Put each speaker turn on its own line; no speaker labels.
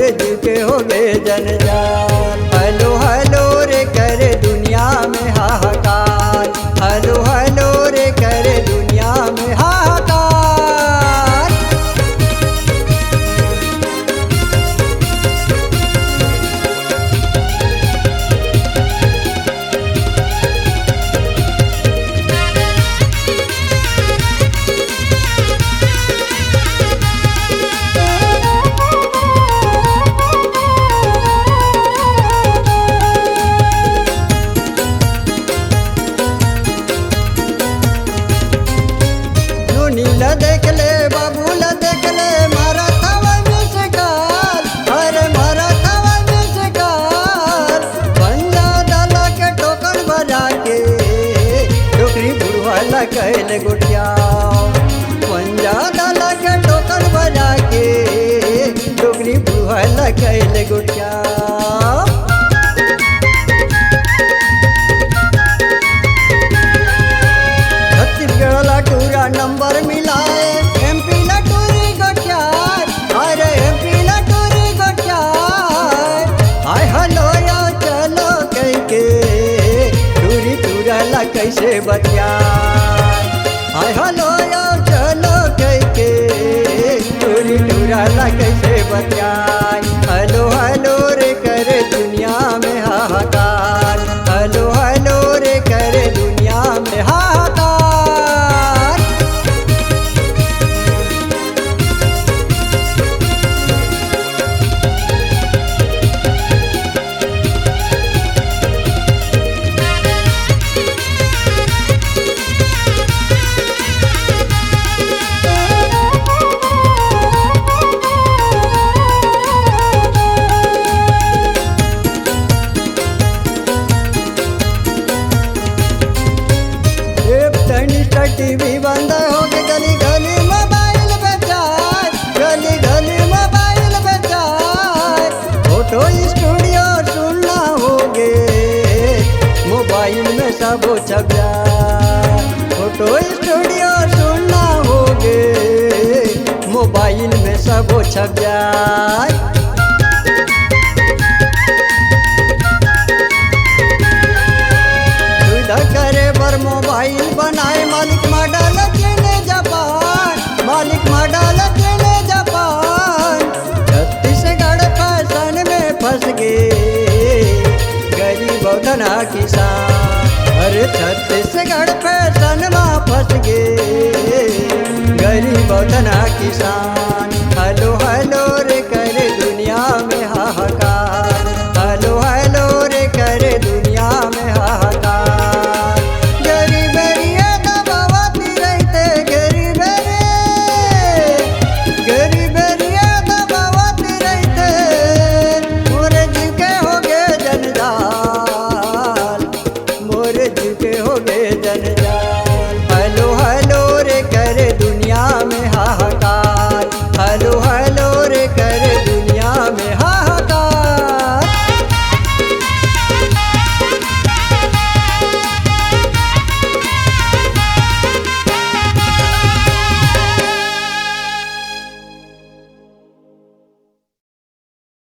मोरे दिल के हो गए जंजाल। हेलो हेलो रे करे दुनिया में हाहाकार, हेलो हेलो रे करे दुनिया में हाहाकार। नीला देख ले बाबूला देख ले मारा थावा में से गाल, अरे मारा थावा में से गाल। पंजा डाला के टोकन बजा के टोकरी बुढ़वाला कहले गुटिया, पंजा डाला के टोकन बजा के टोकरी बुढ़वाला कहले गुटिया। टूरा नंबर मिलाए MP लटूरी गोटियार, अरे MP लटूरी गोटियार। आय हलो या चलो कह के टूरी टूरला कैसे बतियाए, आय हलो या चलो कह के टूरी टूरला कैसे बतियाए। हेलो हेलो रे करे दुनिया में हाहाकार, हेलो हेलो रे करे दुनिया में हाहाकार। टीवी बंद हो गई, गली गली मोबाइल बेचाए, गली गली मोबाइल बेचाए। फोटो स्टूडियो सुनना हो गे मोबाइल में सब छप जाए, फोटो स्टूडियो सुनना हो गे मोबाइल में सब छप जाए। करे बर मोबाइल बनाए मालिक मॉडल चले जापान, मालिक मॉडल चले जापान। छत्तीसगढ़ फैशन में फंस गए गरीब धना किसान, अरे छत्तीसगढ़ फैशन में फंस गए गरीब धना किसान। हेलो हेलो रे करे दुनिया में हाहाकार, हेलो हेलो रे करे दुनिया में हाहाकार। हेलो हेलो रे करे दुनिया में हाहाकार।